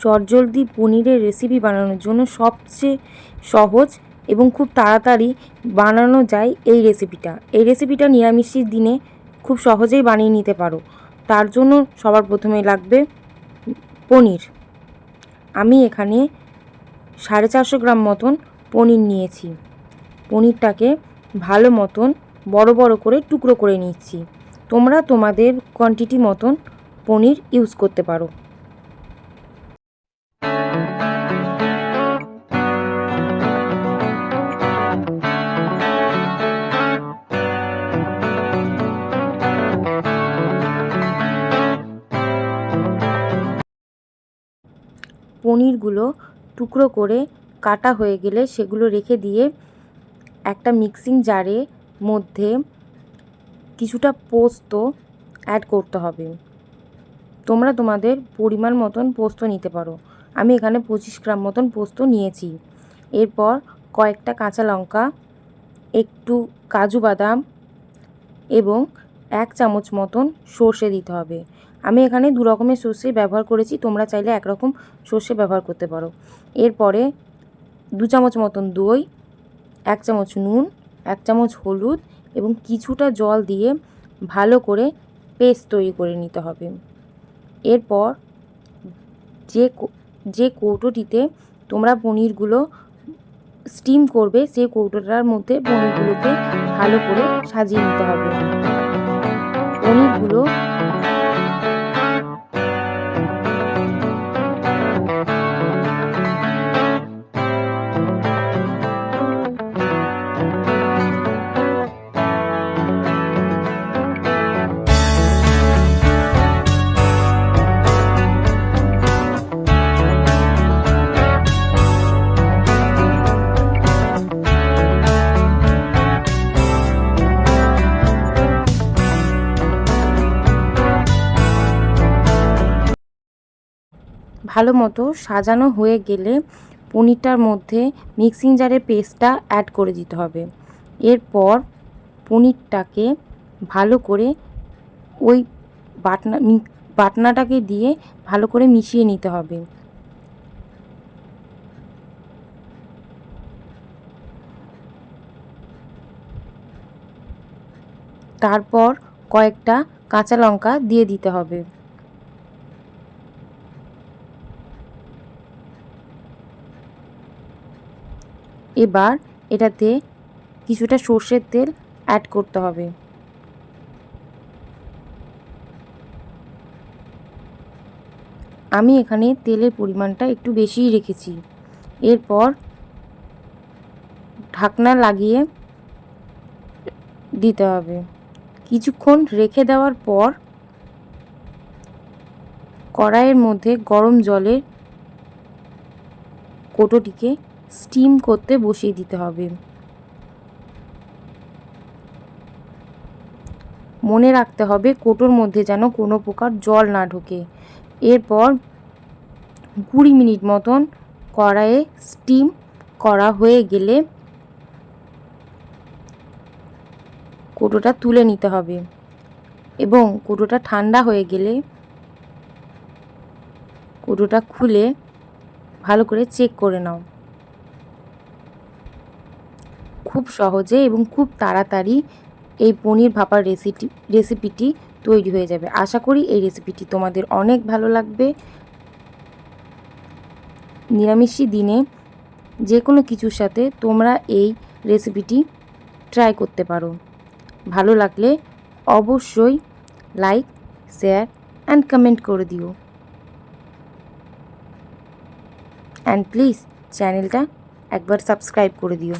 চটজলদি পনিরের রেসিপি বানানোর জন্য সবচেয়ে সহজ এবং খুব তাড়াতাড়ি বানানো যায় এই রেসিপিটা নিরামিষের দিনে খুব সহজেই বানিয়ে নিতে পারো। তার জন্য সবার প্রথমে লাগবে পনির। আমি এখানে 450 গ্রাম মতন পনির নিয়েছি। পনিরটাকে ভালো মতন বড় বড় করে টুকরো করে নিচ্ছি। তোমরা তোমাদের কোয়ান্টিটি মতন পনির ইউজ করতে পারো। পনিরগুলো টুকরো করে কাটা হয়ে গেলে সেগুলো রেখে দিয়ে একটা মিক্সিং জারে মধ্যে কিছুটা পোস্ত অ্যাড করতে হবে। তোমরা তোমাদের পরিমাণ মতন পোস্ত নিতে পারো। আমি এখানে 25 গ্রাম মতন পোস্ত নিয়েছি। এরপর কয়েকটা কাঁচা লঙ্কা, একটু কাজু বাদাম এবং 1 চামচ মতন সর্ষে দিতে হবে। আমি এখানে 2 রকমের সর্ষে ব্যবহার করেছি, তোমরা চাইলে 1 রকম সর্ষে ব্যবহার করতে পারো। এরপরে 2 চামচ মতন দই, 1 চামচ নুন, 1 চামচ হলুদ এবং কিছুটা জল দিয়ে ভালো করে পেস্ট তৈরি করে নিতে হবে। এরপর যে কৌটোটিতে তোমরা পনিরগুলো স্টিম করবে সেই কৌটোটার মধ্যে পনিরগুলোকে ভালো করে সাজিয়ে নিতে হবে। পনিরগুলো ভালো মতো সাজানো হয়ে গেলে পনিরটার মধ্যে মিক্সিং জারের পেস্টটা অ্যাড করে দিতে হবে। এরপর পনিরটাকে ভালো করে ওই বাটনাটাকে দিয়ে ভালো করে মিশিয়ে নিতে হবে। তারপর কয়েকটা কাঁচা লঙ্কা দিয়ে দিতে হবে। এবার এটাতে কিছুটা সর্ষের তেল অ্যাড করতে হবে। আমি এখানে তেলের পরিমাণটা একটু বেশিই রেখেছি। এরপর ঢাকনা লাগিয়ে দিতে হবে। কিছুক্ষণ রেখে দেওয়ার পর কড়াইয়ের মধ্যে গরম জলের কৌটোটিকে স্টিম করতে বসিয়ে দিতে হবে। মনে রাখতে হবে কৌটোর মধ্যে যেন কোনো প্রকার জল না ঢোকে। এরপর 20 মিনিট মতন কড়াইয়ে স্টিম করা হয়ে গেলে কৌটোটা তুলে নিতে হবে এবং কৌটোটা ঠান্ডা হয়ে গেলে কৌটোটা খুলে ভালো করে চেক করে নাও। খুব সহজে এবং খুব তাড়াতাড়ি এই পনির ভাপার রেসিপিটি তৈরি হয়ে যাবে। আশা করি এই রেসিপিটি তোমাদের অনেক ভালো লাগবে। নিরামিষী দিনে যে কোনো কিছুর সাথে তোমরা এই রেসিপিটি ট্রাই করতে পারো। ভালো লাগলে অবশ্যই লাইক, শেয়ার অ্যান্ড কমেন্ট করে দিও। অ্যান্ড প্লিজ চ্যানেলটা একবার সাবস্ক্রাইব করে দিও।